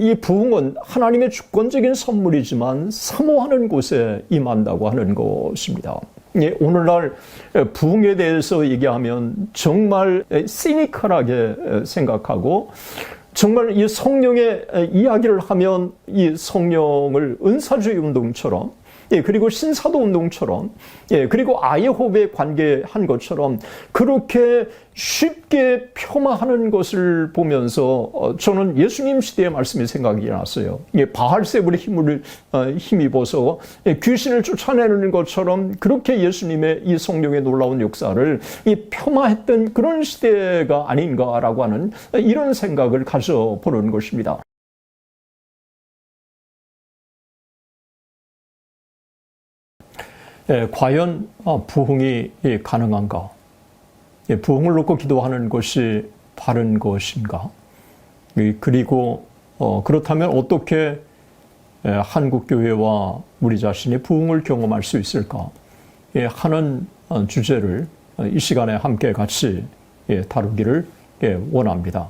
이 부흥은 하나님의 주권적인 선물이지만 사모하는 곳에 임한다고 하는 것입니다. 오늘날 부흥에 대해서 얘기하면 정말 시니컬하게 생각하고 정말 이 성령의 이야기를 하면 이 성령을 은사주의 운동처럼 그리고 신사도 운동처럼 그리고 아이호흡에 관계한 것처럼 그렇게 쉽게 폄하하는 것을 보면서 저는 예수님 시대의 말씀이 생각이 났어요. 바알세불의 힘입어서 귀신을 쫓아내는 것처럼 그렇게 예수님의 이 성령의 놀라운 역사를 폄하했던 그런 시대가 아닌가라고 하는 이런 생각을 가져보는 것입니다. 과연 부흥이 가능한가? 부흥을 놓고 기도하는 것이 바른 것인가? 그리고 그렇다면 어떻게 한국교회와 우리 자신이 부흥을 경험할 수 있을까? 하는 주제를 이 시간에 함께 같이 다루기를 원합니다.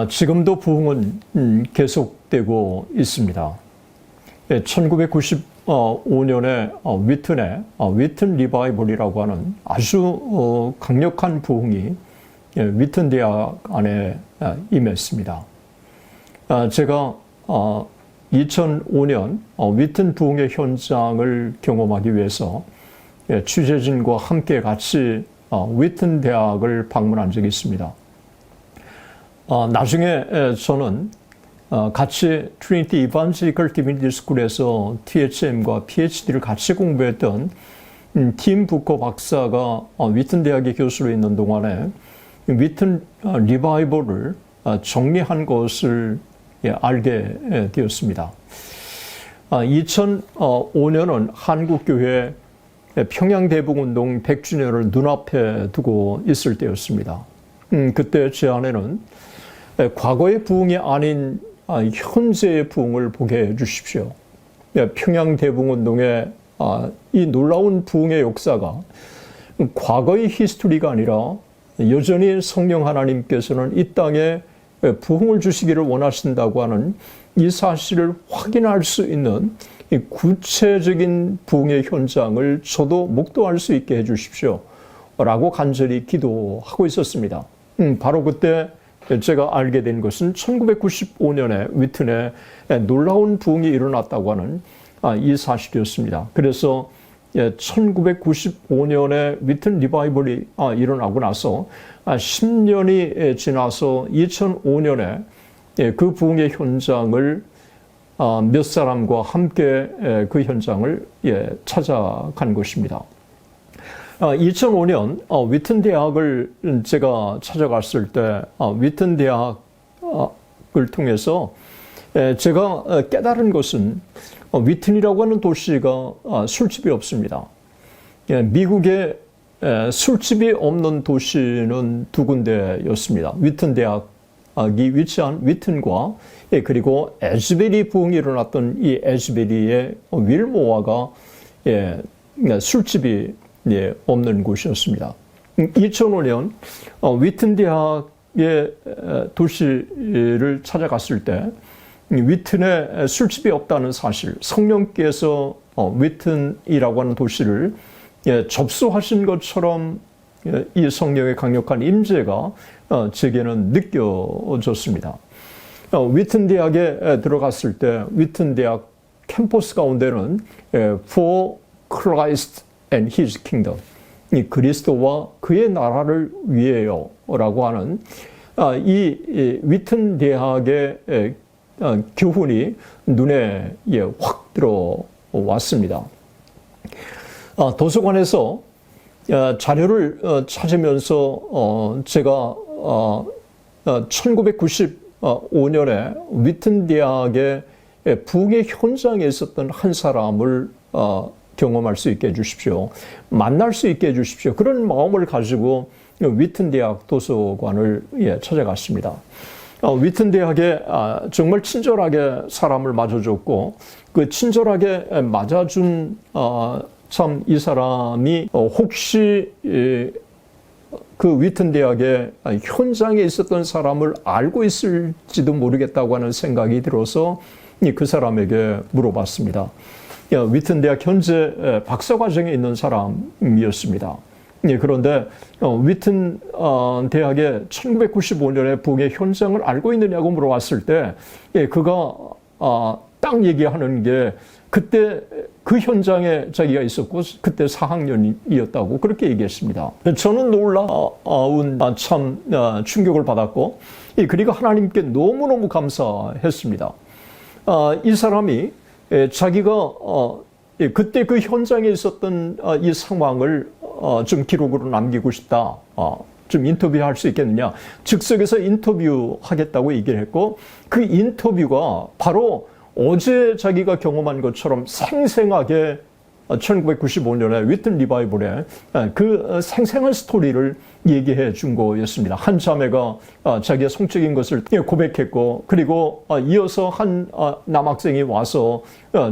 지금도 부흥은 계속되고 있습니다. 1995년에 위튼 리바이벌이라고 하는 아주 강력한 부흥이 위튼 대학 안에 임했습니다. 제가 2005년 위튼 부흥의 현장을 경험하기 위해서 취재진과 함께 같이 위튼 대학을 방문한 적이 있습니다. 나중에 저는 같이 트리니티 이반젤리컬 디비니티 스쿨에서 THM과 PhD를 같이 공부했던 팀 부커 박사가 위튼 대학의 교수로 있는 동안에 위튼 리바이벌을 정리한 것을 알게 되었습니다. 2005년은 한국교회 평양대북운동 100주년을 눈앞에 두고 있을 때였습니다. 그때 제 안에는 과거의 부흥이 아닌 현재의 부흥을 보게 해 주십시오. 평양대북운동의 이 놀라운 부흥의 역사가 과거의 히스토리가 아니라 여전히 성령 하나님께서는 이 땅에 부흥을 주시기를 원하신다고 하는 이 사실을 확인할 수 있는 이 구체적인 부흥의 현장을 저도 목도할 수 있게 해 주십시오. 라고 간절히 기도하고 있었습니다. 바로 그때 제가 알게 된 것은 1995년에 위튼에 놀라운 부흥이 일어났다고 하는 이 사실이었습니다. 그래서 1995년에 위튼 리바이벌이 일어나고 나서 10년이 지나서 2005년에 그 부흥의 현장을 몇 사람과 함께 그 현장을 찾아간 것입니다. 2005년 위튼 대학을 제가 찾아갔을 때 위튼 대학을 통해서 제가 깨달은 것은 위튼이라고 하는 도시가 술집이 없습니다. 미국에 술집이 없는 도시는 두 군데였습니다. 위튼 대학이 위치한 위튼과 그리고 에즈베리 부흥이 일어났던 이 에즈베리의 윌모아가 술집이 없는 곳이었습니다. 2005년 위튼 대학의 도시를 찾아갔을 때 위튼에 술집이 없다는 사실, 성령께서 위튼이라고 하는 도시를 접수하신 것처럼 이 성령의 강력한 임재가 제게는 느껴졌습니다. 위튼 대학에 들어갔을 때 위튼 대학 캠퍼스 가운데는 For Christ and His Kingdom, 이 그리스도와 그의 나라를 위하여 라고 하는 이 위튼 대학의 교훈이 눈에 확 들어왔습니다. 도서관에서 자료를 찾으면서 제가 1995년에 위튼 대학의 부흥의 현장에 있었던 한 사람을 경험할 수 있게 해주십시오. 만날 수 있게 해주십시오. 그런 마음을 가지고 위튼 대학 도서관을 찾아갔습니다. 위튼 대학에 정말 친절하게 사람을 맞아줬고 그 친절하게 맞아준 참 이 사람이 혹시 그 위튼 대학의 현장에 있었던 사람을 알고 있을지도 모르겠다고 하는 생각이 들어서 그 사람에게 물어봤습니다. 위튼 대학 현재 박사과정에 있는 사람이었습니다. 그런데 위튼 대학의 1995년에 부흥의 현장을 알고 있느냐고 물어봤을 때 그가 딱 얘기하는 게 그때 그 현장에 자기가 있었고 그때 4학년이었다고 그렇게 얘기했습니다. 저는 놀라운 참 충격을 받았고 그리고 하나님께 너무너무 감사했습니다. 이 사람이 자기가 그때 그 현장에 있었던 이 상황을 좀 기록으로 남기고 싶다. 좀 인터뷰할 수 있겠느냐. 즉석에서 인터뷰하겠다고 얘기를 했고 그 인터뷰가 바로 어제 자기가 경험한 것처럼 생생하게 1995년에 위튼 리바이벌에 그 생생한 스토리를 얘기해 준 거였습니다. 한 자매가 자기의 성적인 것을 고백했고 그리고 이어서 한 남학생이 와서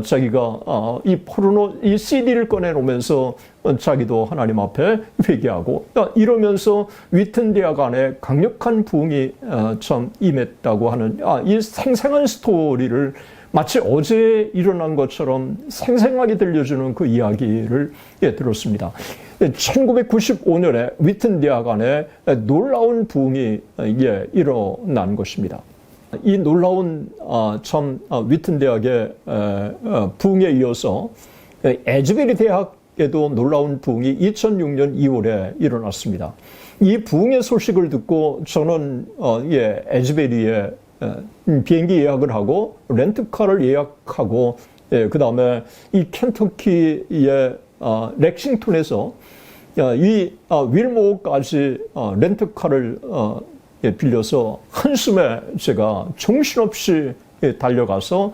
자기가 이 포르노 이 CD를 꺼내놓으면서 자기도 하나님 앞에 회개하고 이러면서 위튼 대학 안에 강력한 부흥이 참 임했다고 하는 이 생생한 스토리를 마치 어제 일어난 것처럼 생생하게 들려주는 그 이야기를 들었습니다. 1995년에 위튼 대학 안에 놀라운 부흥이 일어난 것입니다. 이 놀라운 참 위튼 대학의 부흥에 이어서 에즈베리 대학에도 놀라운 부흥이 2006년 2월에 일어났습니다. 이 부흥의 소식을 듣고 저는 에즈베리에 비행기 예약을 하고 렌트카를 예약하고 그 다음에 이 켄터키의 렉싱턴에서 이 윌모어까지 렌트카를 빌려서 한숨에 제가 정신없이 달려가서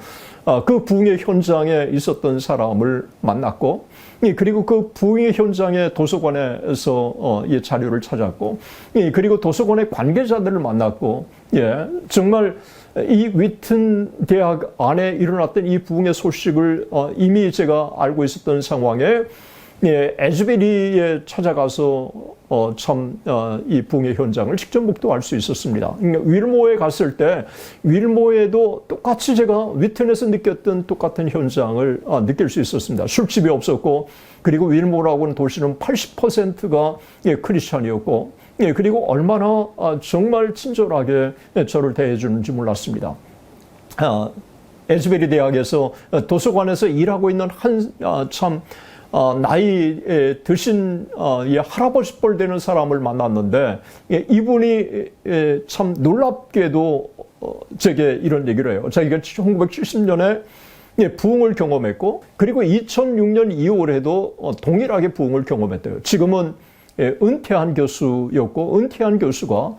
그 부흥의 현장에 있었던 사람을 만났고 그리고 그 부흥의 현장의 도서관에서 자료를 찾았고 그리고 도서관의 관계자들을 만났고 정말 이 위튼 대학 안에 일어났던 이 부흥의 소식을 이미 제가 알고 있었던 상황에 에즈베리에 찾아가서 참 이 부흥의 현장을 직접 목도할 수 있었습니다. 윌모어에 갔을 때 윌모어에도 똑같이 제가 위튼에서 느꼈던 똑같은 현장을 느낄 수 있었습니다. 술집이 없었고 그리고 윌모어라고 하는 도시는 80%가 크리스찬이었고 그리고 얼마나 정말 친절하게 저를 대해 주는지 몰랐습니다. 에즈베리 대학에서 도서관에서 일하고 있는 참 나이에 드신 할아버지 뻘 되는 사람을 만났는데 이분이 참 놀랍게도 제게 이런 얘기를 해요. 자기가 1970년에 부흥을 경험했고 그리고 2006년 2월에도 동일하게 부흥을 경험했대요. 지금은 은퇴한 교수였고 은퇴한 교수가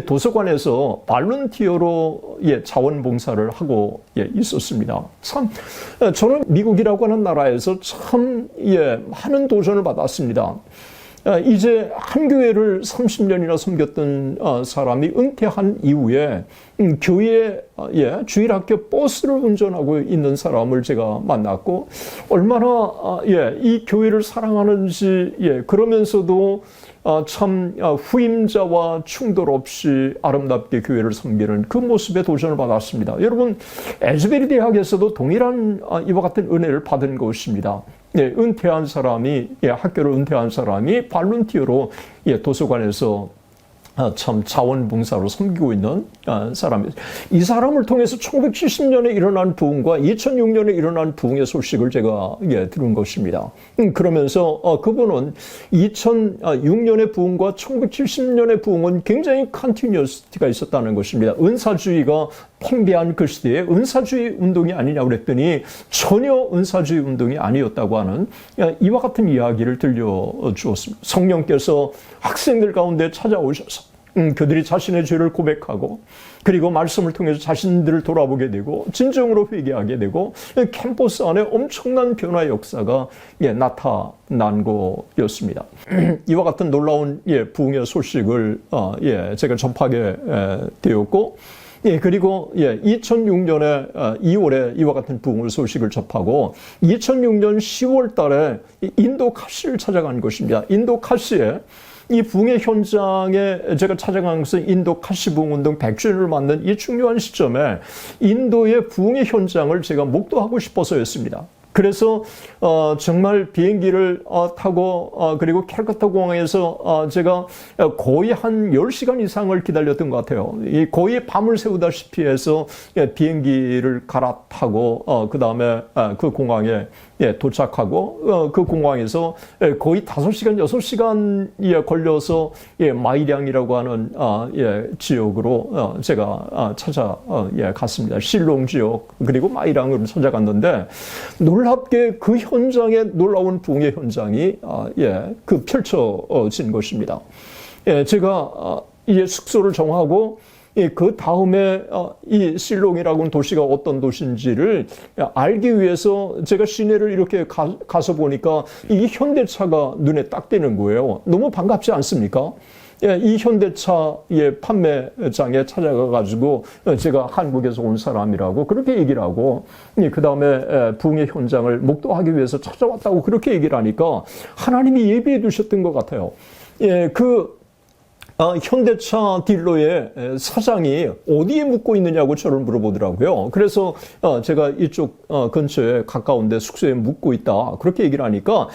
도서관에서 발런티어로 자원봉사를 하고 있었습니다. 참 저는 미국이라고 하는 나라에서 참 많은 도전을 받았습니다. 이제 한 교회를 30년이나 섬겼던 사람이 은퇴한 이후에 교회 주일학교 버스를 운전하고 있는 사람을 제가 만났고 얼마나 이 교회를 사랑하는지 그러면서도 참 후임자와 충돌 없이 아름답게 교회를 섬기는 그 모습에 도전을 받았습니다. 여러분 에즈베리 대학에서도 동일한 이와 같은 은혜를 받은 것입니다. 은퇴한 사람이 학교를 은퇴한 사람이 발런티어로 도서관에서 참 자원봉사로 섬기고 있는 사람이에요. 이 사람을 통해서 1970년에 일어난 부흥과 2006년에 일어난 부흥의 소식을 제가 들은 것입니다. 그러면서 그분은 2006년의 부흥과 1970년의 부흥은 굉장히 컨티뉴어스티가 있었다는 것입니다. 은사주의가 팽배한 그 시대에 은사주의 운동이 아니냐고 그랬더니 전혀 은사주의 운동이 아니었다고 하는 이와 같은 이야기를 들려주었습니다. 성령께서 학생들 가운데 찾아오셔서 그들이 자신의 죄를 고백하고 그리고 말씀을 통해서 자신들을 돌아보게 되고 진정으로 회개하게 되고 캠퍼스 안에 엄청난 변화의 역사가 나타난 거였습니다. 이와 같은 놀라운 부흥의 소식을 제가 접하게 되었고 그리고 2006년에 2월에 이와 같은 부흥의 소식을 접하고 2006년 10월 달에 인도 카시를 찾아간 것입니다. 인도 카시에 이 부흥의 현장에 제가 찾아간 것은 인도 카시 부흥 운동 100주년을 맞는 이 중요한 시점에 인도의 부흥의 현장을 제가 목도하고 싶어서였습니다. 그래서 정말 비행기를 타고 그리고 캘커타 공항에서 제가 거의 한 10시간 이상을 기다렸던 것 같아요. 거의 밤을 새우다시피 해서 비행기를 갈아타고 그 다음에 그 공항에 도착하고 그 공항에서 거의 5시간, 6시간에 걸려서 마이량이라고 하는 지역으로 제가 찾아갔습니다. 실롱 지역 그리고 마이량으로 찾아갔는데 놀랍게 그 현장에 놀라운 부흥의 현장이 그 펼쳐진 것입니다. 제가 숙소를 정하고 그 다음에 이 실롱이라고는 도시가 어떤 도시인지를 알기 위해서 제가 시내를 이렇게 가서 보니까 이 현대차가 눈에 딱 띄는 거예요. 너무 반갑지 않습니까? 이 현대차의 판매장에 찾아가가지고 제가 한국에서 온 사람이라고 그렇게 얘기를 하고 그 다음에 부흥의 현장을 목도하기 위해서 찾아왔다고 그렇게 얘기를 하니까 하나님이 예비해 두셨던 것 같아요. 현대차 딜러의 사장이 어디에 묵고 있느냐고 저를 물어보더라고요. 그래서 제가 이쪽 근처에 가까운데 숙소에 묵고 있다 그렇게 얘기를 하니까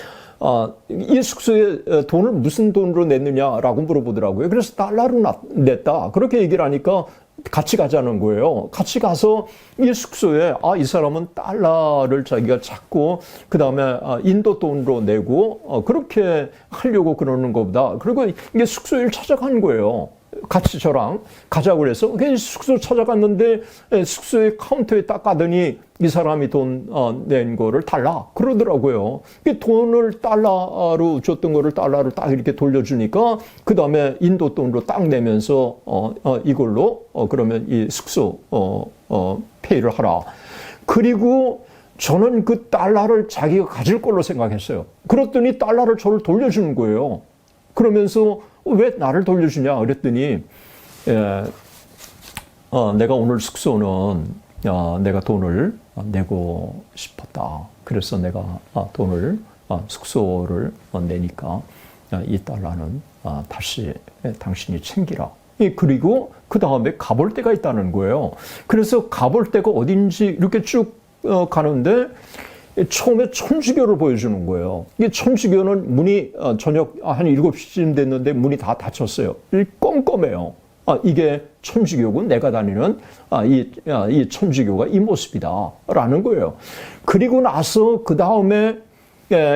이 숙소에 돈을 무슨 돈으로 냈느냐라고 물어보더라고요. 그래서 달러로 냈다 그렇게 얘기를 하니까 같이 가자는 거예요. 같이 가서 이 숙소에 이 사람은 달러를 자기가 찾고 그 다음에 인도 돈으로 내고 그렇게 하려고 그러는 것보다 그리고 이게 숙소를 찾아간 거예요. 같이 저랑 가자고 그래서 숙소 찾아갔는데 숙소의 카운터에 딱 가더니 이 사람이 돈 낸 거를 달라 그러더라고요. 돈을 달러로 줬던 거를 달러로 딱 이렇게 돌려주니까 그 다음에 인도 돈으로 딱 내면서 이걸로 그러면 이 숙소 페이를 하라. 그리고 저는 그 달러를 자기가 가질 걸로 생각했어요. 그랬더니 달러를 저를 돌려주는 거예요. 그러면서 왜 나를 돌려주냐 그랬더니 내가 오늘 숙소는 내가 돈을 내고 싶었다. 그래서 내가 돈을 숙소를 내니까 이 달러는 다시 당신이 챙기라. 그리고 그 다음에 가볼 데가 있다는 거예요. 그래서 가볼 데가 어딘지 이렇게 쭉 가는데 처음에 천주교를 보여주는 거예요. 이 천주교는 문이 저녁 한 7시쯤 됐는데 문이 다 닫혔어요. 껌껌해요. 이게 천주교고 내가 다니는 이 천주교가 이 모습이다 라는 거예요. 그리고 나서 그 다음에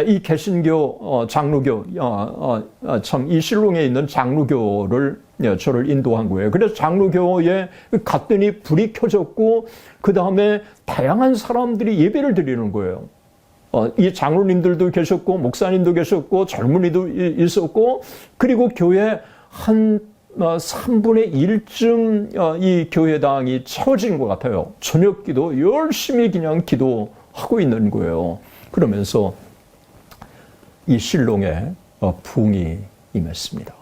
이 개신교 장로교 참 이 실롱에 있는 장로교를 저를 인도한 거예요. 그래서 장로교에 갔더니 불이 켜졌고 그 다음에 다양한 사람들이 예배를 드리는 거예요. 이 장로님들도 계셨고 목사님도 계셨고 젊은이도 있었고 그리고 교회 한 3분의 1쯤 이 교회당이 채워진 것 같아요. 저녁 기도 열심히 그냥 기도하고 있는 거예요. 그러면서 이 실롱에 부흥이 임했습니다.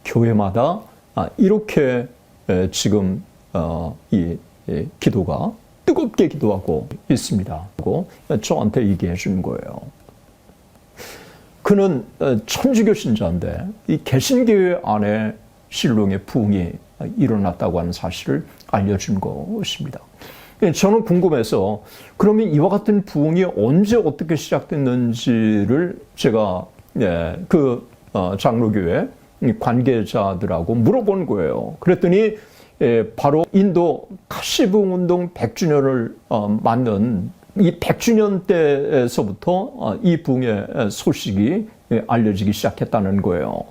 교회마다 이렇게 지금 이 기도가 뜨겁게 기도하고 있습니다. 저한테 얘기해 준 거예요. 그는 천주교 신자인데 이 개신교회 안에 실롱의 부흥이 일어났다고 하는 사실을 알려준 것입니다. 저는 궁금해서 그러면 이와 같은 부흥이 언제 어떻게 시작됐는지를 제가 장로교회 관계자들하고 물어본 거예요. 그랬더니 바로 인도 카시 부흥 운동 100주년을 맞는 이 100주년 때에서부터 이 부흥의 소식이 알려지기 시작했다는 거예요.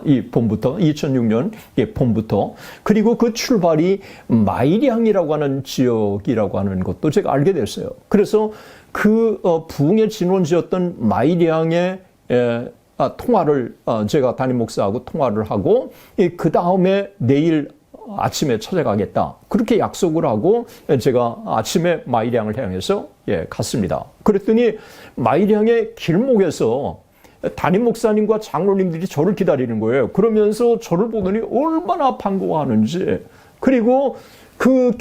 이 봄부터 2006년 봄부터 그리고 그 출발이 마이량이라고 하는 지역이라고 하는 것도 제가 알게 됐어요. 그래서 그 부흥의 진원지였던 마이량의 통화를 제가 담임 목사하고 통화를 하고 그 다음에 내일 아침에 찾아가겠다 그렇게 약속을 하고 제가 아침에 마이량을 향해서 갔습니다. 그랬더니 마이량의 길목에서 담임 목사님과 장로님들이 저를 기다리는 거예요. 그러면서 저를 보더니 얼마나 반가워하는지 그리고 그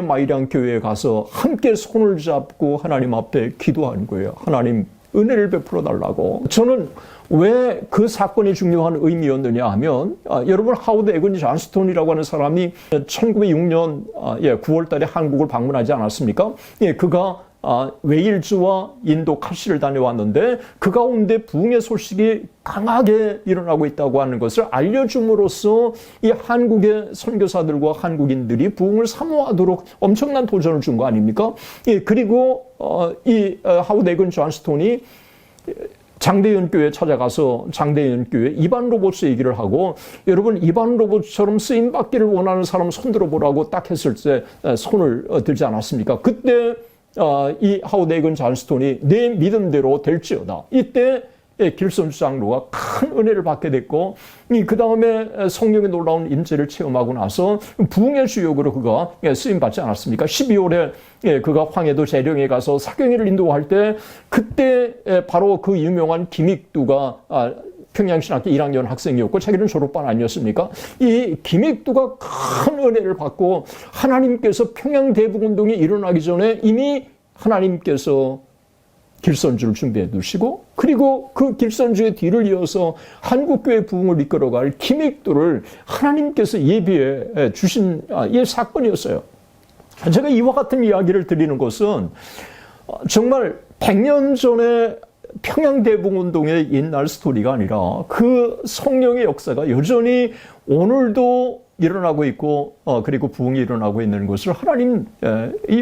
마이량 교회에 가서 함께 손을 잡고 하나님 앞에 기도하는 거예요. 하나님 은혜를 베풀어 달라고. 저는 왜 그 사건이 중요한 의미였느냐 하면 여러분 하워드 에건 존스톤이라고 하는 사람이 1906년 9월 달에 한국을 방문하지 않았습니까? 그가 웨일즈와 인도 카시를 다녀왔는데 그 가운데 부흥의 소식이 강하게 일어나고 있다고 하는 것을 알려줌으로써 이 한국의 선교사들과 한국인들이 부흥을 사모하도록 엄청난 도전을 준 거 아닙니까? 그리고 이 하워드 에건 존스톤이 장대현 교회에 찾아가서 장대현 교회 이반 로봇 얘기를 하고, 여러분 이반 로봇처럼 쓰임 받기를 원하는 사람 손 들어보라고 딱 했을 때 손을 들지 않았습니까? 그때 이 하워드 에건 존스톤이 내 믿음대로 될지어다. 이때 길선주 장로가 큰 은혜를 받게 됐고, 그 다음에 성령의 놀라운 임재를 체험하고 나서 부흥의 주역으로 그가 쓰임 받지 않았습니까? 12월에 그가 황해도 재령에 가서 사경회를 인도할 때, 그때 바로 그 유명한 김익두가 평양신학교 1학년 학생이었고 자기는 졸업반 아니었습니까? 이 김익두가 큰 은혜를 받고 하나님께서 평양대북운동이 일어나기 전에 이미 하나님께서 길선주를 준비해 두시고, 그리고 그 길선주의 뒤를 이어서 한국교회 부흥을 이끌어갈 김익두를 하나님께서 예비해 주신 이 사건이었어요. 제가 이와 같은 이야기를 드리는 것은 정말 100년 전에 평양대북운동의 옛날 스토리가 아니라 그 성령의 역사가 여전히 오늘도 일어나고 있고 그리고 부흥이 일어나고 있는 것을 하나님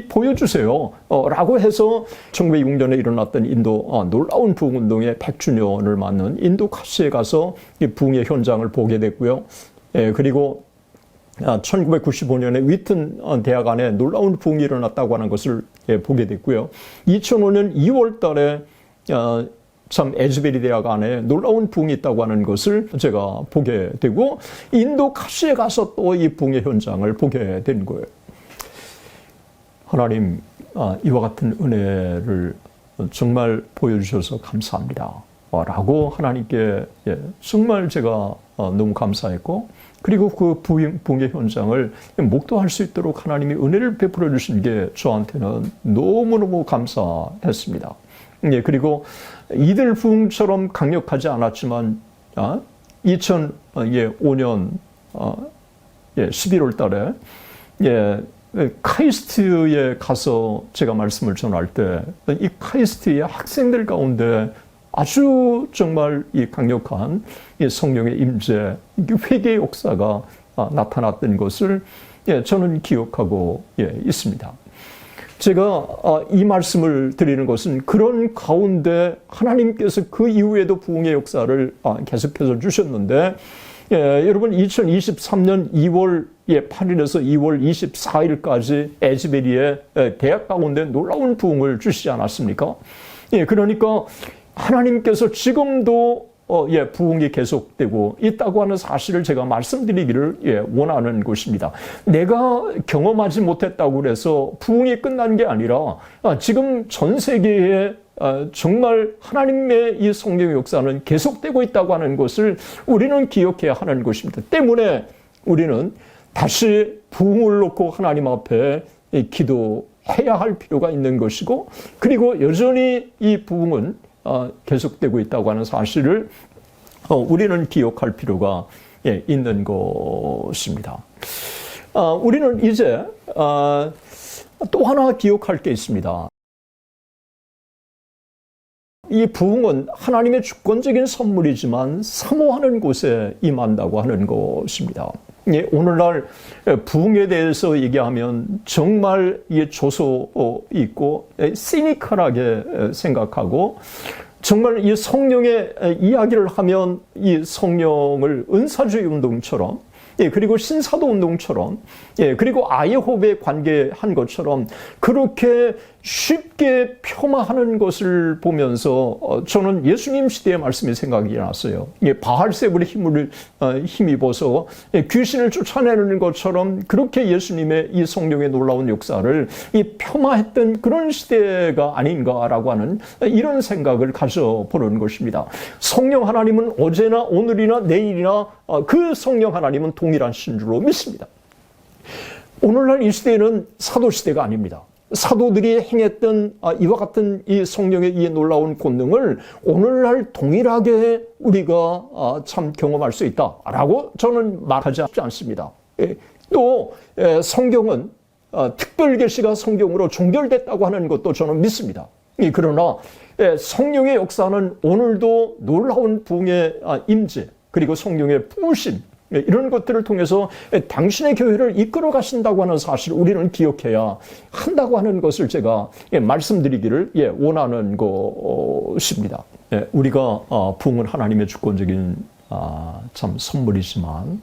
보여주세요 라고 해서 1906년에 일어났던 인도 놀라운 부흥운동의 100주년을 맞는 인도 카시에 가서 이 부흥의 현장을 보게 됐고요. 그리고 1995년에 위튼 대학 안에 놀라운 부흥이 일어났다고 하는 것을 보게 됐고요. 2005년 2월 달에 참 에즈베리 대학 안에 놀라운 부흥이 있다고 하는 것을 제가 보게 되고, 인도 카시에 가서 또 이 부흥의 현장을 보게 된 거예요. 하나님, 이와 같은 은혜를 정말 보여주셔서 감사합니다 라고 하나님께 정말 제가 너무 감사했고, 그리고 그 부흥의 현장을 목도할 수 있도록 하나님이 은혜를 베풀어 주신 게 저한테는 너무너무 감사했습니다. 그리고 이들 부흥처럼 강력하지 않았지만 2005년 11월 달에 카이스트에 가서 제가 말씀을 전할 때 이 카이스트의 학생들 가운데 아주 정말 이 강력한 이 성령의 임재, 회개의 역사가 나타났던 것을 저는 기억하고 있습니다. 제가 이 말씀을 드리는 것은 그런 가운데 하나님께서 그 이후에도 부흥의 역사를 계속해서 주셨는데, 여러분 2023년 2월 8일에서 2월 24일까지 에즈베리의 대학 가운데 놀라운 부흥을 주시지 않았습니까? 그러니까 하나님께서 지금도 부흥이 계속되고 있다고 하는 사실을 제가 말씀드리기를 원하는 것입니다. 내가 경험하지 못했다고 해서 부흥이 끝난 게 아니라 지금 전 세계에 정말 하나님의 이 성령의 역사는 계속되고 있다고 하는 것을 우리는 기억해야 하는 것입니다. 때문에 우리는 다시 부흥을 놓고 하나님 앞에 기도해야 할 필요가 있는 것이고, 그리고 여전히 이 부흥은 계속되고 있다고 하는 사실을 우리는 기억할 필요가 있는 것입니다. 우리는 이제 또 하나 기억할 게 있습니다. 이 부흥은 하나님의 주권적인 선물이지만 사모하는 곳에 임한다고 하는 것입니다. 오늘날 부흥에 대해서 얘기하면 정말 조소 있고 시니컬하게 생각하고, 정말 이 성령의 이야기를 하면 이 성령을 은사주의 운동처럼, 그리고 신사도 운동처럼, 그리고 아예호베에 관계한 것처럼 그렇게 쉽게 폄하하는 것을 보면서 저는 예수님 시대의 말씀이 생각이 났어요. 바알세불의 힘입어서 귀신을 쫓아내는 것처럼 그렇게 예수님의 이 성령의 놀라운 역사를 폄하했던 그런 시대가 아닌가라고 하는 이런 생각을 가져보는 것입니다. 성령 하나님은 어제나 오늘이나 내일이나 그 성령 하나님은 동일한 신줄로 믿습니다. 오늘날 이 시대는 사도시대가 아닙니다. 사도들이 행했던 이와 같은 이 성령의 이 놀라운 권능을 오늘날 동일하게 우리가 참 경험할 수 있다라고 저는 말하지 않습니다. 또 성경은 특별 계시가 성경으로 종결됐다고 하는 것도 저는 믿습니다. 그러나 성령의 역사는 오늘도 놀라운 부흥의 임재 그리고 성령의 부으심 이런 것들을 통해서 당신의 교회를 이끌어 가신다고 하는 사실을 우리는 기억해야 한다고 하는 것을 제가 말씀드리기를 원하는 것입니다. 우리가 부흥은 하나님의 주권적인 참 선물이지만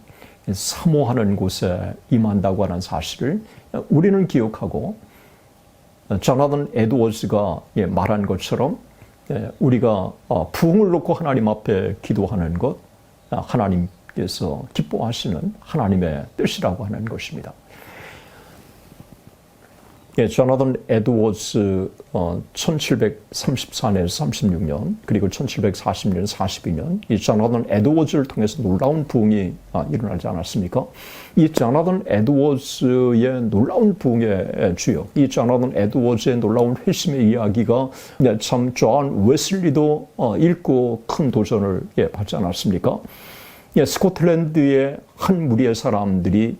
사모하는 곳에 임한다고 하는 사실을 우리는 기억하고 조나단 에드워즈가 말한 것처럼 우리가 부흥을 놓고 하나님 앞에 기도하는 것 하나님께서 기뻐하시는 하나님의 뜻이라고 하는 것입니다. 조나단 에드워즈 1734년에서 36년 그리고 1740년 42년 이 조나단 에드워즈를 통해서 놀라운 부흥이 일어나지 않았습니까? 이 조나단 에드워즈의 놀라운 부흥의 주역 이 조나단 에드워즈의 놀라운 회심의 이야기가 참 존 웨슬리도 읽고 큰 도전을 받지 않았습니까? 스코틀랜드의 한 무리의 사람들이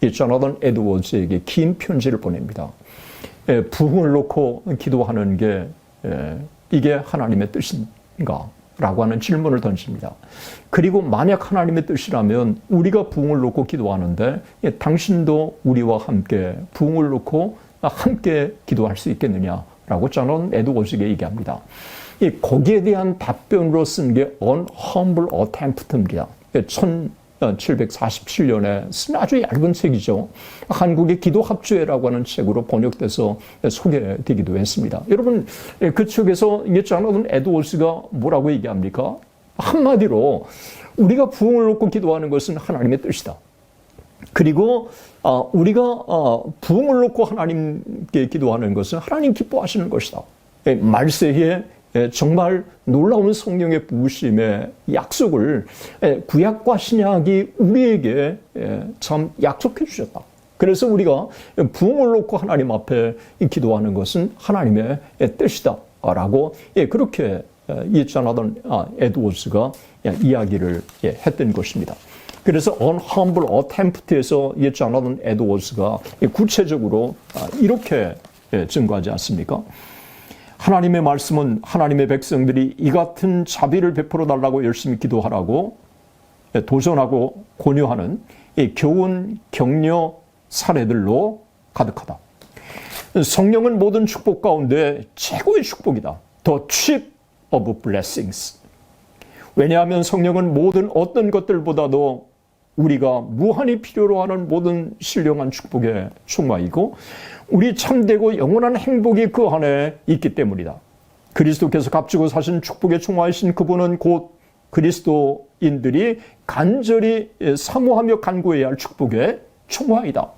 이 조나단 에드워즈에게 긴 편지를 보냅니다. 부흥을 놓고 기도하는 게 이게 하나님의 뜻인가? 라고 하는 질문을 던집니다. 그리고 만약 하나님의 뜻이라면 우리가 부흥을 놓고 기도하는데 당신도 우리와 함께 부흥을 놓고 함께 기도할 수 있겠느냐라고 조나단 에드워즈에게 얘기합니다. 거기에 대한 답변으로 쓴 게 Unhumble Attempt입니다. 1747년에 쓴 아주 얇은 책이죠. 한국의 기도합주회라고 하는 책으로 번역돼서 소개되기도 했습니다. 여러분 그 책에서 조나단 에드워즈가 뭐라고 얘기합니까? 한마디로 우리가 부흥을 놓고 기도하는 것은 하나님의 뜻이다. 그리고 우리가 부흥을 놓고 하나님께 기도하는 것은 하나님 기뻐하시는 것이다. 말세에 정말 놀라운 성령의 부으심의 약속을 구약과 신약이 우리에게 참 약속해 주셨다. 그래서 우리가 부흥을 놓고 하나님 앞에 기도하는 것은 하나님의 뜻이다 라고 그렇게 이 조나단 에드워즈가 이야기를 했던 것입니다. 그래서 Unhumble Attempt에서 이 조나단 에드워즈가 구체적으로 이렇게 증거하지 않습니까? 하나님의 말씀은 하나님의 백성들이 이 같은 자비를 베풀어 달라고 열심히 기도하라고 도전하고 권유하는 이 교훈, 격려 사례들로 가득하다. 성령은 모든 축복 가운데 최고의 축복이다. The chief of blessings. 왜냐하면 성령은 모든 어떤 것들보다도 우리가 무한히 필요로 하는 모든 신령한 축복의 충만이고 우리 참되고 영원한 행복이 그 안에 있기 때문이다. 그리스도께서 값지고 사신 축복의 충만이신 그분은 곧 그리스도인들이 간절히 사모하며 간구해야 할 축복의 충만이다.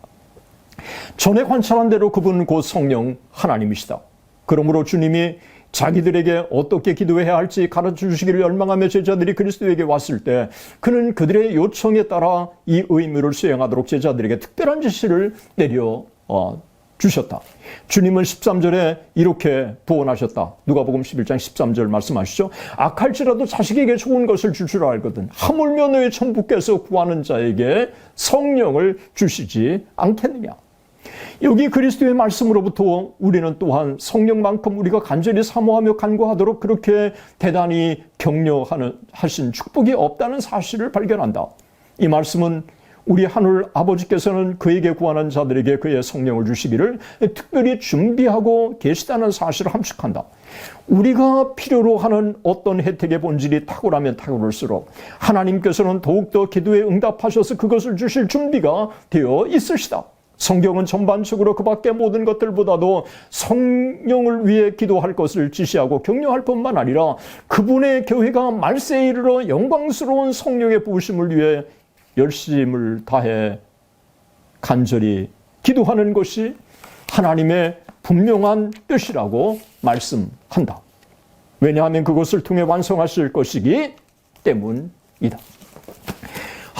전에 관찰한 대로 그분은 곧 성령 하나님이시다. 그러므로 주님이 자기들에게 어떻게 기도해야 할지 가르쳐 주시기를 열망하며 제자들이 그리스도에게 왔을 때 그는 그들의 요청에 따라 이 의무를 수행하도록 제자들에게 특별한 지시를 내려 주셨다. 주님은 13절에 이렇게 부언하셨다. 누가복음 11장 13절 말씀하시죠. 악할지라도 자식에게 좋은 것을 줄 알거든 하물며 너의 천부께서 구하는 자에게 성령을 주시지 않겠느냐. 여기 그리스도의 말씀으로부터 우리는 또한 성령만큼 우리가 간절히 사모하며 간구하도록 그렇게 대단히 격려하신 축복이 없다는 사실을 발견한다. 이 말씀은 우리 하늘 아버지께서는 그에게 구하는 자들에게 그의 성령을 주시기를 특별히 준비하고 계시다는 사실을 함축한다. 우리가 필요로 하는 어떤 혜택의 본질이 탁월하면 탁월할수록 하나님께서는 더욱더 기도에 응답하셔서 그것을 주실 준비가 되어 있으시다. 성경은 전반적으로 그 밖의 모든 것들보다도 성령을 위해 기도할 것을 지시하고 격려할 뿐만 아니라 그분의 교회가 말세에 이르러 영광스러운 성령의 부으심을 위해 열심을 다해 간절히 기도하는 것이 하나님의 분명한 뜻이라고 말씀한다. 왜냐하면 그것을 통해 완성하실 것이기 때문이다.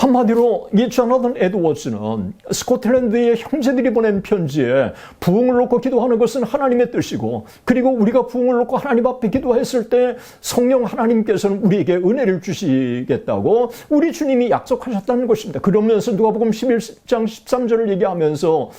한마디로 이 조나단 에드워즈는 스코틀랜드의 형제들이 보낸 편지에 부흥을 놓고 기도하는 것은 하나님의 뜻이고, 그리고 우리가 부흥을 놓고 하나님 앞에 기도했을 때 성령 하나님께서는 우리에게 은혜를 주시겠다고 우리 주님이 약속하셨다는 것입니다. 그러면서 누가복음 11장 13절을 얘기하면서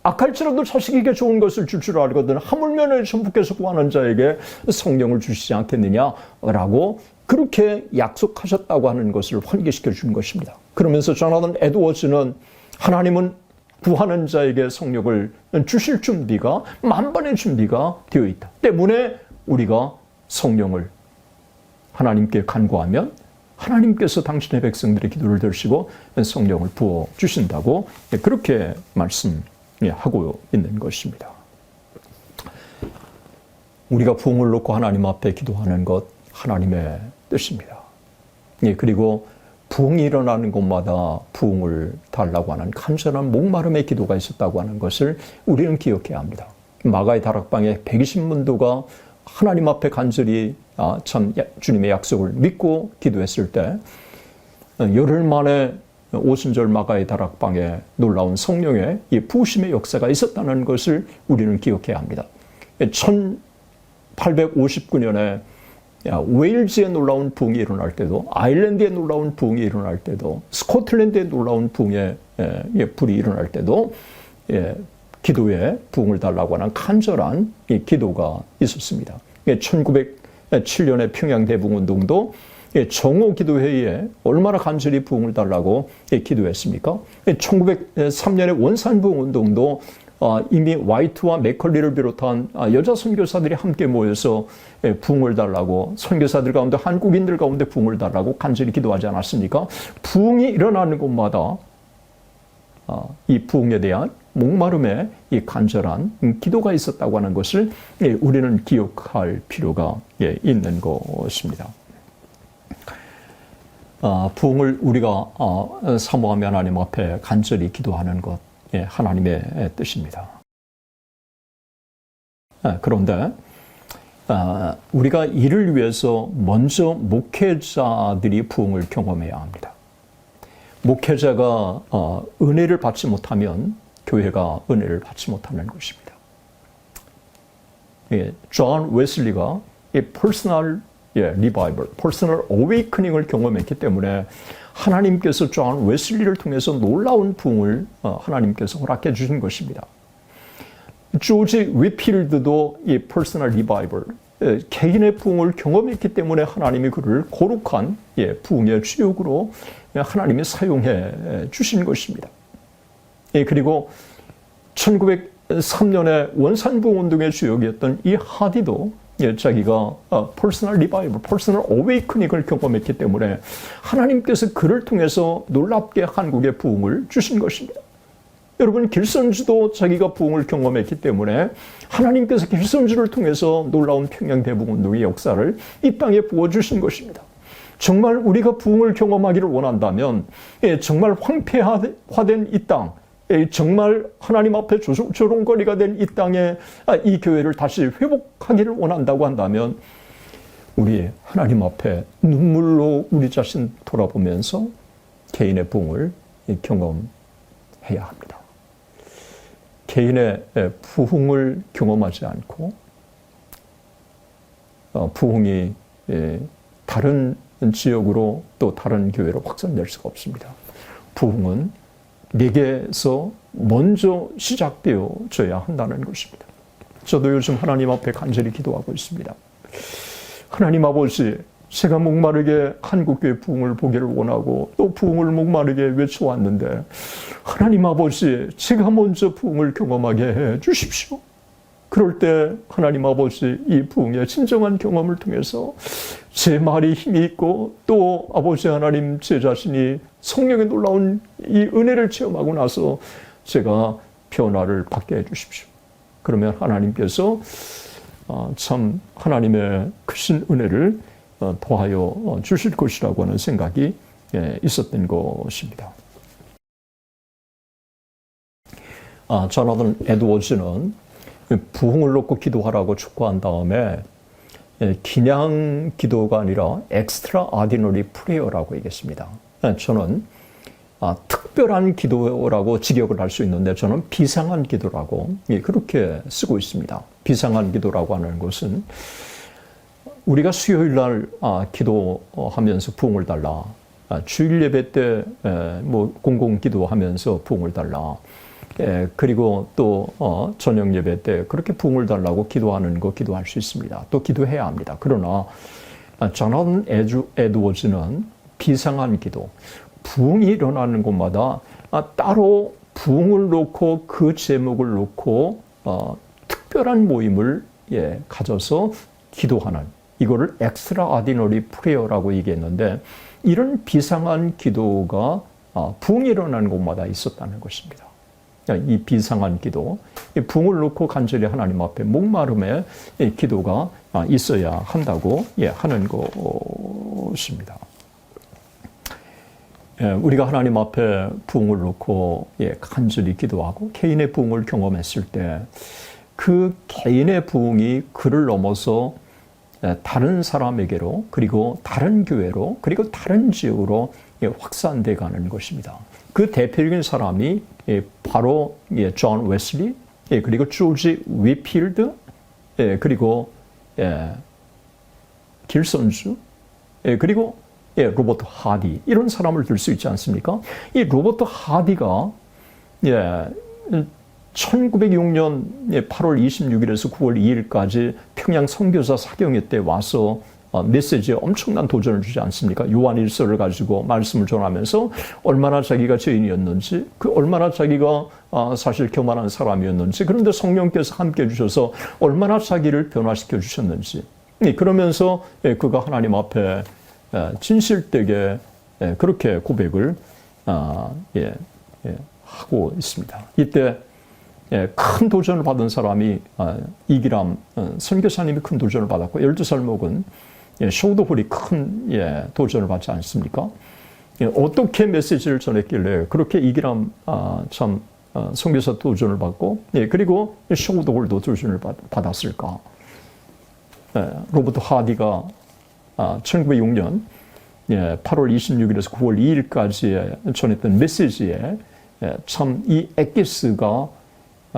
악할지라도 자식에게 좋은 것을 줄 알거든 하물며 너희 천부께서 구하는 자에게 성령을 주시지 않겠느냐라고 그렇게 약속하셨다고 하는 것을 환기시켜 준 것입니다. 그러면서 조나단 에드워즈는 하나님은 구하는 자에게 성령을 주실 준비가 만반의 준비가 되어 있다 때문에 우리가 성령을 하나님께 간구하면 하나님께서 당신의 백성들의 기도를 들으시고 성령을 부어 주신다고 그렇게 말씀하고 있는 것입니다. 우리가 부흥을 놓고 하나님 앞에 기도하는 것 하나님의 뜻입니다. 그리고 부흥이 일어나는 곳마다 부흥을 달라고 하는 간절한 목마름의 기도가 있었다고 하는 것을 우리는 기억해야 합니다. 마가의 다락방에 120문도가 하나님 앞에 간절히 참 주님의 약속을 믿고 기도했을 때 열흘 만에 오순절 마가의 다락방에 놀라운 성령의 이 부으심의 역사가 있었다는 것을 우리는 기억해야 합니다. 1859년에 웨일즈에 놀라운 부흥이 일어날 때도, 아일랜드에 놀라운 부흥이 일어날 때도, 스코틀랜드에 놀라운 부흥의 불이 일어날 때도 기도에 부흥을 달라고 하는 간절한 기도가 있었습니다. 1907년의 평양 대붕운동도 정오 기도회의에 얼마나 간절히 부흥을 달라고 기도했습니까? 1903년의 원산 부흥운동도 이미 와이트와 맥컬리를 비롯한 여자 선교사들이 함께 모여서 부흥을 달라고, 선교사들 가운데 한국인들 가운데 부흥을 달라고 간절히 기도하지 않았습니까? 부흥이 일어나는 곳마다 이 부흥에 대한 목마름의 이 간절한 기도가 있었다고 하는 것을 우리는 기억할 필요가 있는 것입니다. 부흥을 우리가 사모하며 하나님 앞에 간절히 기도하는 것, 하나님의 뜻입니다. 그런데 우리가 이를 위해서 먼저 목회자들이 부흥을 경험해야 합니다. 목회자가 은혜를 받지 못하면 교회가 은혜를 받지 못하는 것입니다. 존 웨슬리가 이 퍼스널 리바이벌, 퍼스널 어웨이크닝을 경험했기 때문에 하나님께서 존 웨슬리를 통해서 놀라운 부흥을 하나님께서 허락해 주신 것입니다. 조지 위필드도 이 퍼스널 리바이벌, 개인의 부흥을 경험했기 때문에 하나님이 그를 거룩한 부흥의 주역으로 하나님이 사용해 주신 것입니다. 그리고 1903년에 원산부흥운동의 주역이었던 이 하디도 자기가 퍼스널 리바이벌, 퍼스널 어웨이크닝을 경험했기 때문에 하나님께서 그를 통해서 놀랍게 한국에 부흥을 주신 것입니다. 여러분, 길선주도 자기가 부흥을 경험했기 때문에 하나님께서 길선주를 통해서 놀라운 평양대붕운동의 역사를 이 땅에 부어주신 것입니다. 정말 우리가 부흥을 경험하기를 원한다면 정말 황폐화된 이 땅, 정말 하나님 앞에 조롱거리가 된 이 땅에 이 교회를 다시 회복하기를 원한다고 한다면 우리 하나님 앞에 눈물로 우리 자신 돌아보면서 개인의 부흥을 경험해야 합니다. 개인의 부흥을 경험하지 않고 부흥이 다른 지역으로 또 다른 교회로 확산될 수가 없습니다. 부흥은 내게서 먼저 시작되어져야 한다는 것입니다. 저도 요즘 하나님 앞에 간절히 기도하고 있습니다. 하나님 아버지, 제가 목마르게 한국교회 부흥을 보기를 원하고 또 부흥을 목마르게 외쳐왔는데 하나님 아버지, 제가 먼저 부흥을 경험하게 해 주십시오. 그럴 때 하나님 아버지, 이 부흥의 진정한 경험을 통해서 제 말이 힘이 있고 또 아버지 하나님, 제 자신이 성령의 놀라운 이 은혜를 체험하고 나서 제가 변화를 받게 해 주십시오. 그러면 하나님께서 참 하나님의 크신 은혜를 더하여 주실 것이라고 하는 생각이 있었던 것입니다. 조나단 에드워즈는 부흥을 놓고 기도하라고 촉구한 다음에 그냥 기도가 아니라 엑스트라 아디너리 프레이어라고 얘기했습니다. 저는 특별한 기도라고 직역을 할 수 있는데 저는 비상한 기도라고 그렇게 쓰고 있습니다. 비상한 기도라고 하는 것은 우리가 수요일 날 기도하면서 부흥을 달라, 주일 예배 때 뭐 공공 기도하면서 부흥을 달라, 그리고 또 저녁 예배 때 그렇게 부흥을 달라고 기도하는 거 기도할 수 있습니다. 또 기도해야 합니다. 그러나 조나단 에드워즈는 비상한 기도, 부흥이 일어나는 곳마다 따로 부흥을 놓고 그 제목을 놓고 특별한 모임을 가져서 기도하는, 이거를 extraordinary prayer라고 얘기했는데, 이런 비상한 기도가 부흥이 일어나는 곳마다 있었다는 것입니다. 이 비상한 기도, 부흥을 놓고 간절히 하나님 앞에 목마름의 기도가 있어야 한다고 하는 것입니다. 우리가 하나님 앞에 부흥을 놓고 간절히 기도하고 개인의 부흥을 경험했을 때 그 개인의 부흥이 그를 넘어서 다른 사람에게로, 그리고 다른 교회로, 그리고 다른 지역으로 확산돼 가는 것입니다. 그 대표적인 사람이 바로 존 웨슬리, 그리고 조지 위필드, 그리고 길선주, 그리고 로버트 하디, 이런 사람을 들 수 있지 않습니까? 이 로버트 하디가 1906년 8월 26일에서 9월 2일까지 평양 선교사 사경회 때 와서 메시지에 엄청난 도전을 주지 않습니까? 요한일서를 가지고 말씀을 전하면서 얼마나 자기가 죄인이었는지, 얼마나 자기가 사실 교만한 사람이었는지, 그런데 성령께서 함께 해주셔서 얼마나 자기를 변화시켜 주셨는지, 그러면서 그가 하나님 앞에 진실되게 그렇게 고백을 하고 있습니다. 이때 큰 도전을 받은 사람이 이기람 선교사님이 큰 도전을 받았고, 12살 먹은 쇼우드홀이 큰 도전을 받지 않습니까? 어떻게 메시지를 전했길래 그렇게 이기람 선교사 도전을 받고, 그리고 쇼우드홀도 도전을 받았을까? 로버트 하디가 1906년 8월 26일에서 9월 2일까지 전했던 메시지에 참 이 엑기스가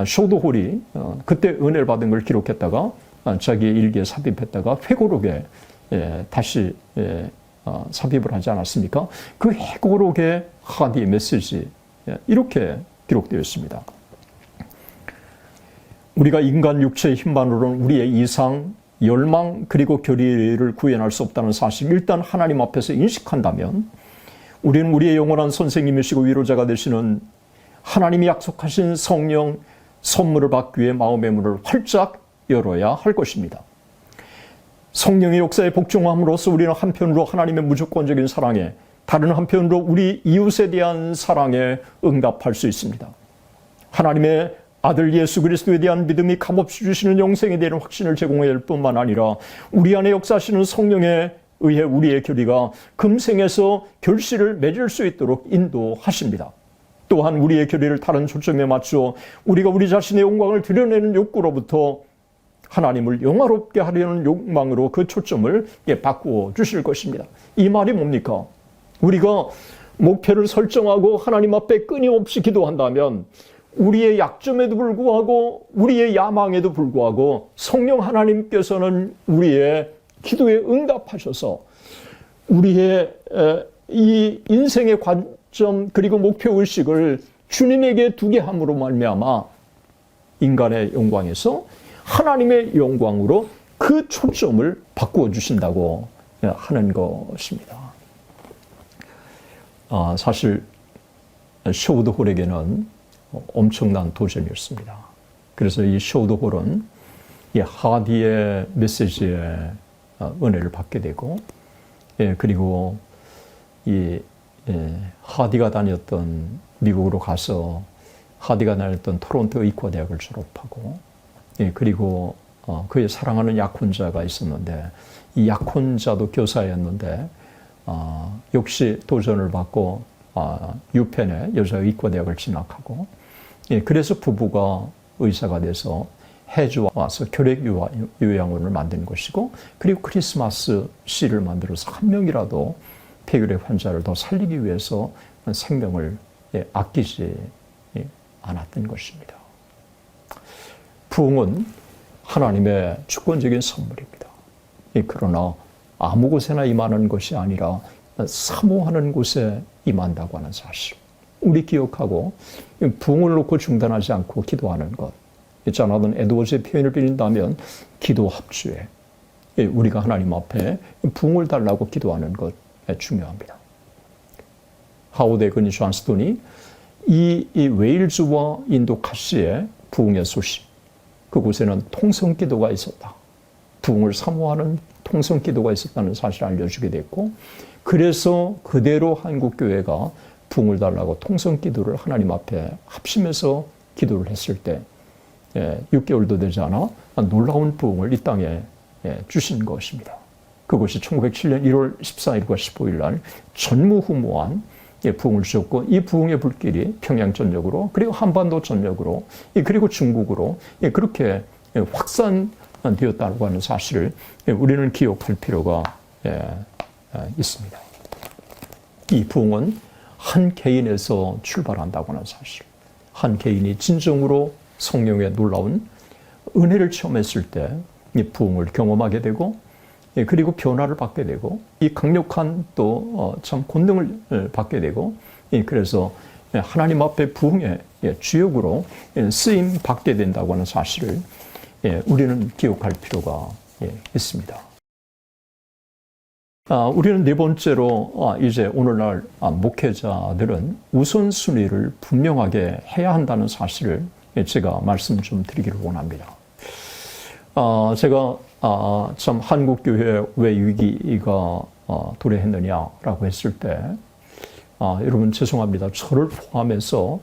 쇼우드홀이 그때 은혜를 받은 걸 기록했다가 자기의 일기에 삽입했다가 회고록에 다시 삽입을 하지 않았습니까? 그 회고록의 하디의 메시지, 이렇게 기록되어 있습니다. 우리가 인간 육체의 힘만으로는 우리의 이상, 열망, 그리고 결의를 구현할 수 없다는 사실, 일단 하나님 앞에서 인식한다면 우리는 우리의 영원한 선생님이시고 위로자가 되시는 하나님이 약속하신 성령 선물을 받기 위해 마음의 문을 활짝 열어야 할 것입니다. 성령의 역사에 복종함으로써 우리는 한편으로 하나님의 무조건적인 사랑에, 다른 한편으로 우리 이웃에 대한 사랑에 응답할 수 있습니다. 하나님의 아들 예수 그리스도에 대한 믿음이 값없이 주시는 영생에 대한 확신을 제공해야 할 뿐만 아니라 우리 안에 역사하시는 성령에 의해 우리의 결의가 금생에서 결실을 맺을 수 있도록 인도하십니다. 또한 우리의 결의를 다른 초점에 맞추어 우리가 우리 자신의 영광을 드러내는 욕구로부터 하나님을 영화롭게 하려는 욕망으로 그 초점을 바꾸어 주실 것입니다. 이 말이 뭡니까? 우리가 목표를 설정하고 하나님 앞에 끊임없이 기도한다면 우리의 약점에도 불구하고, 우리의 야망에도 불구하고 성령 하나님께서는 우리의 기도에 응답하셔서 우리의 이 인생의 관점, 그리고 목표의식을 주님에게 두게 함으로 말미암아 인간의 영광에서 하나님의 영광으로 그 초점을 바꾸어 주신다고 하는 것입니다. 사실 쇼우드홀에게는 엄청난 도전이었습니다. 그래서 이 쇼우드홀은 이 하디의 메시지에 은혜를 받게 되고, 그리고 이 하디가 다녔던 미국으로 가서 하디가 다녔던 토론토 의과대학을 졸업하고, 그리고 그의 사랑하는 약혼자가 있었는데 이 약혼자도 교사였는데 역시 도전을 받고 유펜의 여자의과대학을 진학하고, 그래서 부부가 의사가 돼서 해주와 와서 결핵요양원을 만든 것이고, 그리고 크리스마스 시를 만들어서 한 명이라도 폐결핵 환자를 더 살리기 위해서 생명을 아끼지 않았던 것입니다. 부흥은 하나님의 주권적인 선물입니다. 그러나 아무 곳에나 임하는 것이 아니라 사모하는 곳에 임한다고 하는 사실. 우리 기억하고 부흥을 놓고 중단하지 않고 기도하는 것. 조나단 에드워즈의 표현을 빌린다면 기도 합주에 우리가 하나님 앞에 부흥을 달라고 기도하는 것 중요합니다. 하워드 에건 존스톤이 이 웨일즈와 인도 카시의 부흥의 소식, 그곳에는 통성기도가 있었다. 부흥을 사모하는 통성기도가 있었다는 사실을 알려주게 됐고, 그래서 그대로 한국교회가 부흥을 달라고 통성기도를 하나님 앞에 합심해서 기도를 했을 때 6개월도 되지 않아 놀라운 부흥을 이 땅에 주신 것입니다. 그것이 1907년 1월 14일과 15일 날 전무후무한 부흥을 주셨고, 이 부흥의 불길이 평양 전역으로, 그리고 한반도 전역으로, 그리고 중국으로 그렇게 확산되었다고 하는 사실을 우리는 기억할 필요가 있습니다. 이 부흥은 한 개인에서 출발한다고 하는 사실. 한 개인이 진정으로 성령의 놀라운 은혜를 체험했을 때 이 부흥을 경험하게 되고, 그리고 변화를 받게 되고, 이 강력한 또 참 권능을 받게 되고, 그래서 하나님 앞에 부흥의 주역으로 쓰임 받게 된다고 하는 사실을 우리는 기억할 필요가 있습니다. 우리는 네 번째로 이제 오늘날 목회자들은 우선순위를 분명하게 해야 한다는 사실을 제가 말씀 좀 드리기를 원합니다. 제가 참 한국교회 왜 위기가 도래했느냐라고 했을 때 여러분 죄송합니다. 저를 포함해서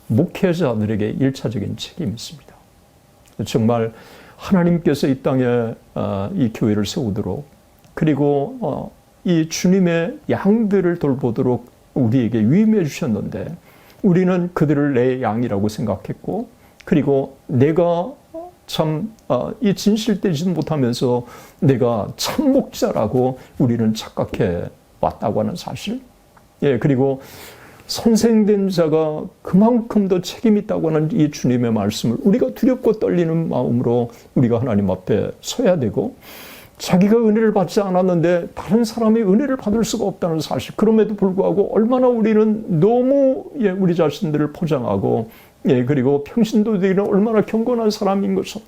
목회자들에게 1차적인 책임이 있습니다. 정말 하나님께서 이 땅에 이 교회를 세우도록, 그리고 이 주님의 양들을 돌보도록 우리에게 위임해 주셨는데, 우리는 그들을 내 양이라고 생각했고, 그리고 내가 참 이 진실되지 못하면서 내가 참 목자라고 우리는 착각해 왔다고 하는 사실. 그리고 선생된 자가 그만큼 더 책임 있다고 하는 이 주님의 말씀을 우리가 두렵고 떨리는 마음으로 우리가 하나님 앞에 서야 되고, 자기가 은혜를 받지 않았는데 다른 사람이 은혜를 받을 수가 없다는 사실. 그럼에도 불구하고 얼마나 우리는 너무 우리 자신들을 포장하고, 그리고 평신도들은 얼마나 경건한 사람인 것을,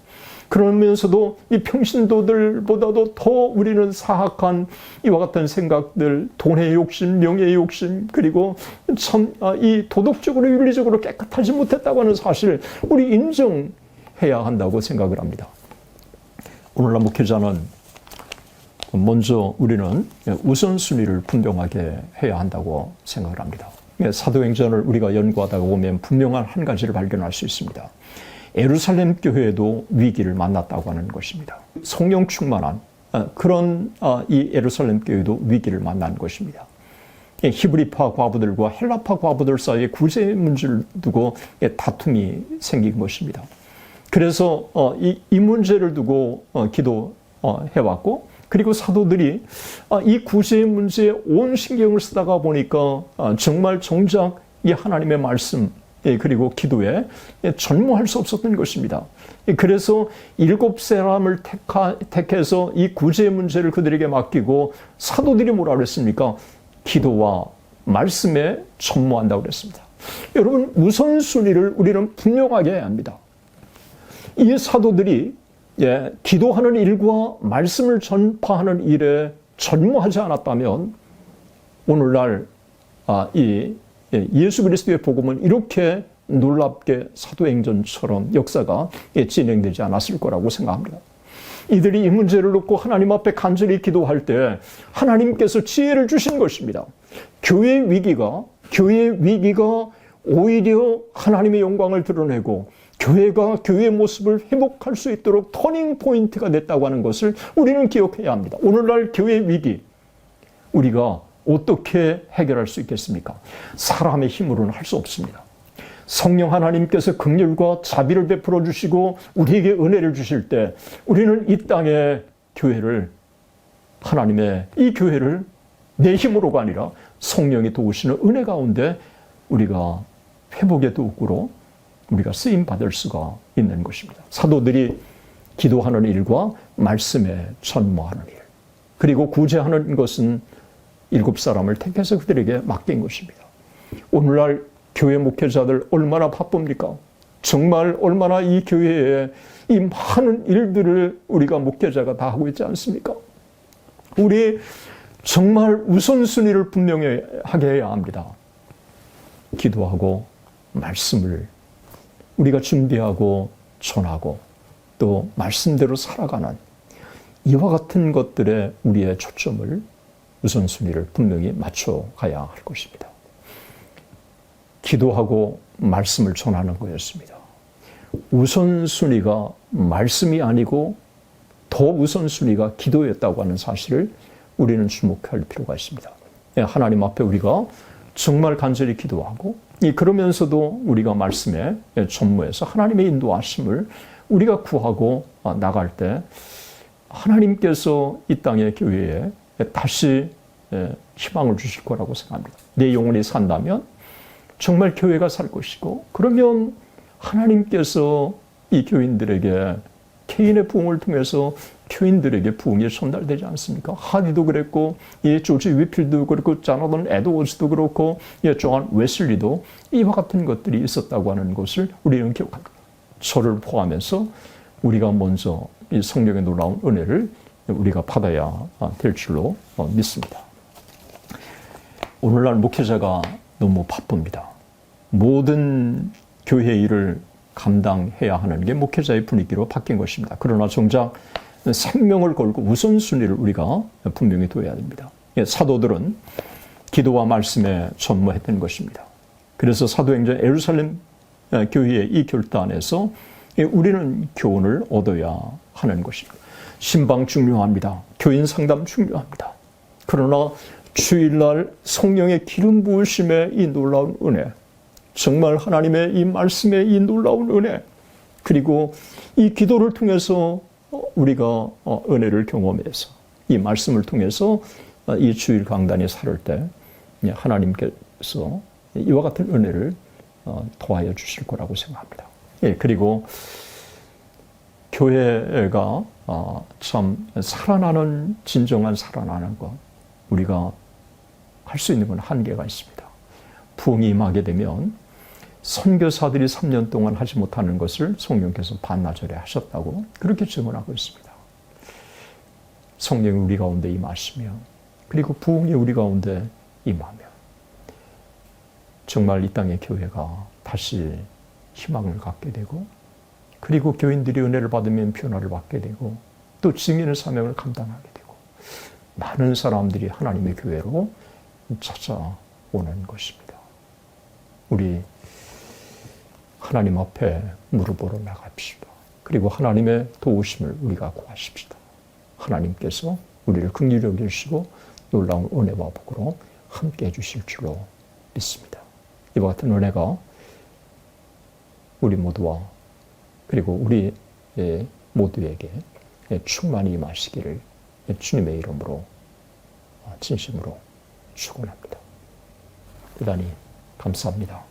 그러면서도 이 평신도들보다도 더 우리는 사악한 이와 같은 생각들, 돈의 욕심, 명예의 욕심, 그리고 참 이 도덕적으로 윤리적으로 깨끗하지 못했다고 하는 사실을 우리 인정해야 한다고 생각을 합니다. 오늘날 목회자는 먼저 우리는 우선순위를 분명하게 해야 한다고 생각을 합니다. 사도행전을 우리가 연구하다가 보면 분명한 한 가지를 발견할 수 있습니다. 예루살렘 교회도 위기를 만났다고 하는 것입니다. 성령 충만한 그런 이 예루살렘 교회도 위기를 만난 것입니다. 히브리파 과부들과 헬라파 과부들 사이에 구제 문제를 두고 다툼이 생긴 것입니다. 그래서 이 문제를 두고 기도해왔고, 그리고 사도들이 이 구제 문제에 온 신경을 쓰다가 보니까 정말 정작 이 하나님의 말씀, 그리고 기도에 전무할 수 없었던 것입니다. 그래서 7사람을 택해서 이 구제 문제를 그들에게 맡기고, 사도들이 뭐라 그랬습니까? 기도와 말씀에 전무한다고 그랬습니다. 여러분, 우선순위를 우리는 분명하게 해야 합니다. 이 사도들이 기도하는 일과 말씀을 전파하는 일에 전무하지 않았다면 오늘날 이 예수 그리스도의 복음은 이렇게 놀랍게 사도행전처럼 역사가 진행되지 않았을 거라고 생각합니다. 이들이 이 문제를 놓고 하나님 앞에 간절히 기도할 때 하나님께서 지혜를 주신 것입니다. 교회의 위기가 오히려 하나님의 영광을 드러내고 교회가 교회의 모습을 회복할 수 있도록 터닝 포인트가 됐다고 하는 것을 우리는 기억해야 합니다. 오늘날 교회의 위기, 우리가 어떻게 해결할 수 있겠습니까? 사람의 힘으로는 할 수 없습니다. 성령 하나님께서 긍휼과 자비를 베풀어 주시고 우리에게 은혜를 주실 때 우리는 이 땅의 교회를, 하나님의 이 교회를 내 힘으로가 아니라 성령이 도우시는 은혜 가운데 우리가 회복의 도구로 우리가 쓰임 받을 수가 있는 것입니다. 사도들이 기도하는 일과 말씀에 전무하는 일, 그리고 구제하는 것은 7사람을 택해서 그들에게 맡긴 것입니다. 오늘날 교회 목회자들 얼마나 바쁩니까? 정말 얼마나 이 교회에 이 많은 일들을 우리가 목회자가 다 하고 있지 않습니까? 우리 정말 우선순위를 분명히 하게 해야 합니다. 기도하고 말씀을 우리가 준비하고 전하고 또 말씀대로 살아가는 이와 같은 것들에 우리의 초점을 우선순위를 분명히 맞춰가야 할 것입니다. 기도하고 말씀을 전하는 거였습니다. 우선순위가 말씀이 아니고 더 우선순위가 기도였다고 하는 사실을 우리는 주목할 필요가 있습니다. 하나님 앞에 우리가 정말 간절히 기도하고 그러면서도 우리가 말씀에 전무해서 하나님의 인도하심을 우리가 구하고 나갈 때 하나님께서 이 땅의 교회에 다시 희망을 주실 거라고 생각합니다. 내 영혼이 산다면 정말 교회가 살 것이고, 그러면 하나님께서 이 교인들에게 개인의 부흥을 통해서 교인들에게 부흥이 전달되지 않습니까? 하디도 그랬고, 조지 위필도 그렇고, 자나던 에드워즈도 그렇고, 조한 웨슬리도 이와 같은 것들이 있었다고 하는 것을 우리는 기억합니다. 저를 포함해서 우리가 먼저 이 성령의 놀라운 은혜를 우리가 받아야 될 줄로 믿습니다. 오늘날 목회자가 너무 바쁩니다. 모든 교회 일을 감당해야 하는 게 목회자의 분위기로 바뀐 것입니다. 그러나 정작 생명을 걸고 우선순위를 우리가 분명히 둬야 됩니다. 사도들은 기도와 말씀에 전무했던 것입니다. 그래서 사도행전 예루살렘 교회의 이 결단에서 우리는 교훈을 얻어야 하는 것입니다. 신방 중요합니다. 교인 상담 중요합니다. 그러나 주일날 성령의 기름 부으심의 이 놀라운 은혜, 정말 하나님의 이 말씀의 이 놀라운 은혜, 그리고 이 기도를 통해서 우리가 은혜를 경험해서 이 말씀을 통해서 이 주일 강단이 살을 때 하나님께서 이와 같은 은혜를 더하여 주실 거라고 생각합니다. 그리고 교회가 참 살아나는, 진정한 살아나는 것, 우리가 할 수 있는 건 한계가 있습니다. 부흥이 임하게 되면 선교사들이 3년 동안 하지 못하는 것을 성령께서 반나절에 하셨다고 그렇게 증언하고 있습니다. 성령이 우리 가운데 임하시면, 그리고 부흥이 우리 가운데 임하면 정말 이 땅의 교회가 다시 희망을 갖게 되고, 그리고 교인들이 은혜를 받으면 변화를 받게 되고, 또 증인의 사명을 감당하게 되고, 많은 사람들이 하나님의 교회로 찾아오는 것입니다. 우리 하나님 앞에 무릎으로 나갑시다. 그리고 하나님의 도우심을 우리가 구하십시다. 하나님께서 우리를 긍휼히 여기시고 놀라운 은혜와 복으로 함께 해주실 줄로 믿습니다. 이와 같은 은혜가 우리 모두와 그리고 우리 모두에게 충만히 임하시기를 주님의 이름으로 진심으로 축원합니다. 대단히 감사합니다.